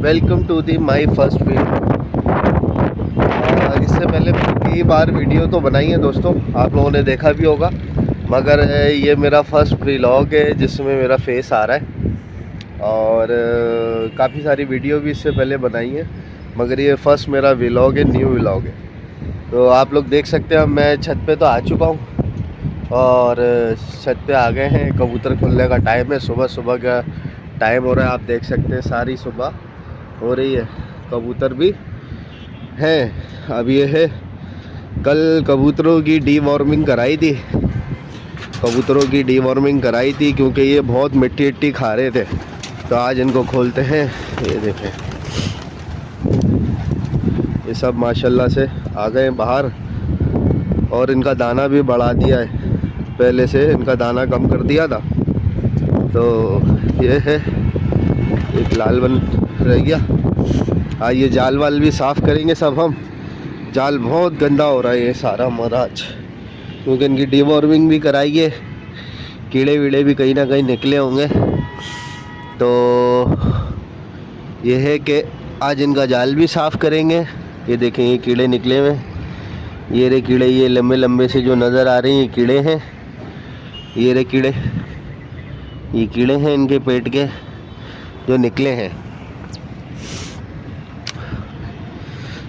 Welcome to the my first video. इससे पहले कई बार वीडियो तो बनाई है दोस्तों, आप लोगों ने देखा भी होगा, मगर ये मेरा फर्स्ट व्लॉग है जिसमें मेरा फेस आ रहा है। और काफ़ी सारी वीडियो भी इससे पहले बनाई है, मगर ये फर्स्ट मेरा व्लॉग है, न्यू व्लॉग है। तो आप लोग देख सकते हैं मैं छत पे तो आ चुका हूँ और छत पे आ गए हैं। कबूतर खुलने का टाइम है, सुबह सुबह का टाइम हो रहा है। आप देख सकते हैं सारी सुबह हो रही है, कबूतर भी हैं। अब ये है, कल कबूतरों की डीवॉर्मिंग कराई थी, क्योंकि ये बहुत मिट्टी खा रहे थे। तो आज इनको खोलते हैं। ये देखें, ये सब माशाल्लाह से आ गए बाहर और इनका दाना भी बढ़ा दिया है। पहले से इनका दाना कम कर दिया था। तो ये है, एक लाल बन रह गया। आज ये जाल वाल भी साफ़ करेंगे सब हम। जाल बहुत गंदा हो रहा है ये सारा महाराज, क्योंकि इनकी डीवॉर्मिंग भी कराई है। कीड़े वीड़े भी कहीं ना कहीं निकले होंगे। तो ये है कि आज इनका जाल भी साफ़ करेंगे। ये देखें, ये कीड़े निकले हुए, ये रे कीड़े, ये लंबे लंबे से जो नज़र आ रहे हैं ये कीड़े हैं। ये रे कीड़े, ये कीड़े हैं इनके पेट के जो निकले हैं।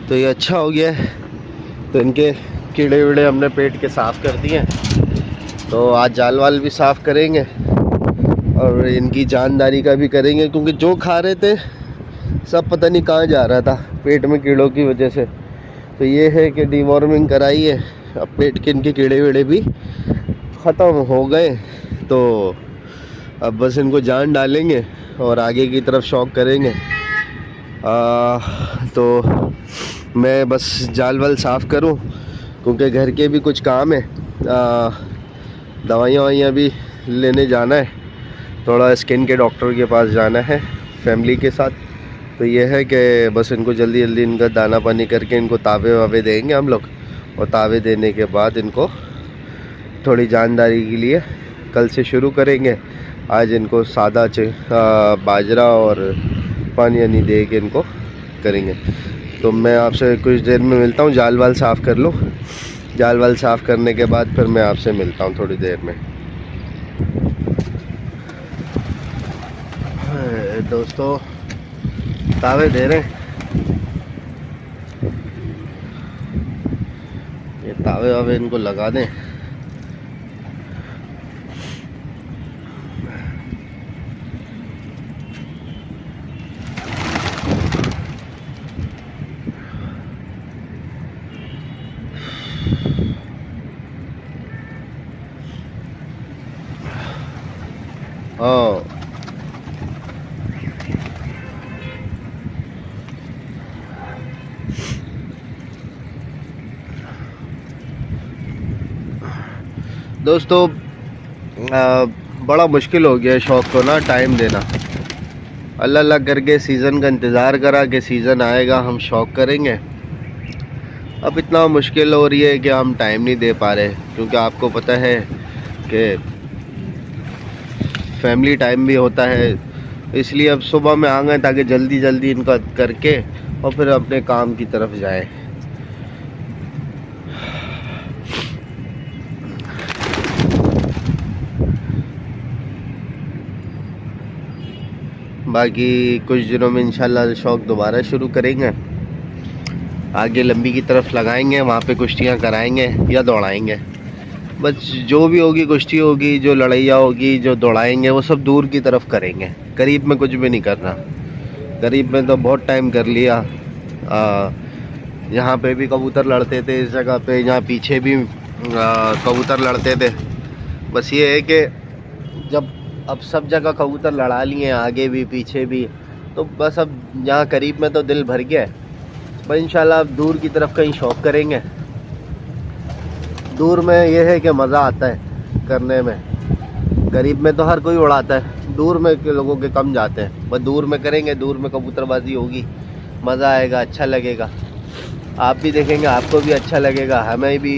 तो ये अच्छा हो गया है। तो इनके कीड़े वीड़े हमने पेट के साफ़ कर दिए। तो आज जाल वाल भी साफ़ करेंगे और इनकी जानदारी का भी करेंगे, क्योंकि जो खा रहे थे सब पता नहीं कहाँ जा रहा था पेट में कीड़ों की वजह से। तो ये है कि डीवॉर्मिंग कराई है, अब पेट के इनके कीड़े वीड़े भी ख़त्म हो गए। तो अब बस इनको जान डालेंगे और आगे की तरफ शौक करेंगे। तो मैं बस जाल वाल साफ़ करूं, क्योंकि घर के भी कुछ काम है। दवाइयाँ ववाइयाँ भी लेने जाना है, थोड़ा स्किन के डॉक्टर के पास जाना है फैमिली के साथ। तो ये है कि बस इनको जल्दी जल्दी इनका दाना पानी करके इनको तावे वावे देंगे हम लोग। और तावे देने के बाद इनको थोड़ी जानदारी के लिए कल से शुरू करेंगे। आज इनको सादा बाजरा और पानी वानी दे के इनको करेंगे। तो मैं आपसे कुछ देर में मिलता हूँ, जाल वाल साफ़ कर लूँ। जाल वाल साफ़ करने के बाद फिर मैं आपसे मिलता हूँ थोड़ी देर में। दोस्तों तावे दे रहे हैं, ये तावे वावे इनको लगा दें। दोस्तों बड़ा मुश्किल हो गया है शौक़ को ना टाइम देना। अल्लाह अल्लाह करके सीज़न का इंतज़ार करा कि सीज़न आएगा हम शौक़ करेंगे। अब इतना मुश्किल हो रही है कि हम टाइम नहीं दे पा रहे, क्योंकि आपको पता है कि फैमिली टाइम भी होता है। इसलिए अब सुबह में आ गए ताकि जल्दी जल्दी इनका करके और फिर अपने काम की तरफ जाएं। बाकी कुछ दिनों में इंशाल्लाह शौक़ दोबारा शुरू करेंगे, आगे लंबी की तरफ लगाएंगे, वहाँ पे कुश्तियाँ कराएंगे या दौड़ाएंगे। बस जो भी होगी, कुश्ती होगी, जो लड़ाइयाँ होगी, जो दौड़ाएंगे, वो सब दूर की तरफ करेंगे। करीब में कुछ भी नहीं करना। करीब में तो बहुत टाइम कर लिया। यहाँ पे भी कबूतर लड़ते थे, इस जगह पे, यहाँ पीछे भी कबूतर लड़ते थे। बस ये है कि जब अब सब जगह कबूतर लड़ा लिए, आगे भी पीछे भी, तो बस अब यहाँ करीब में तो दिल भर गया है। बस इंशाल्लाह अब दूर की तरफ कहीं शौक़ करेंगे। दूर में ये है कि मज़ा आता है करने में। करीब में तो हर कोई उड़ाता है, दूर में के लोगों के कम जाते हैं। बस दूर में करेंगे, दूर में कबूतरबाजी होगी, मज़ा आएगा, अच्छा लगेगा। आप भी देखेंगे, आपको भी अच्छा लगेगा, हमें भी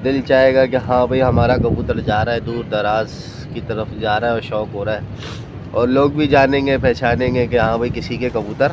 दिल चाहेगा कि हाँ भाई हमारा कबूतर जा रहा है, दूर दराज की तरफ जा रहा है और शौक़ हो रहा है। और लोग भी जानेंगे, पहचानेंगे कि हाँ भाई किसी के कबूतर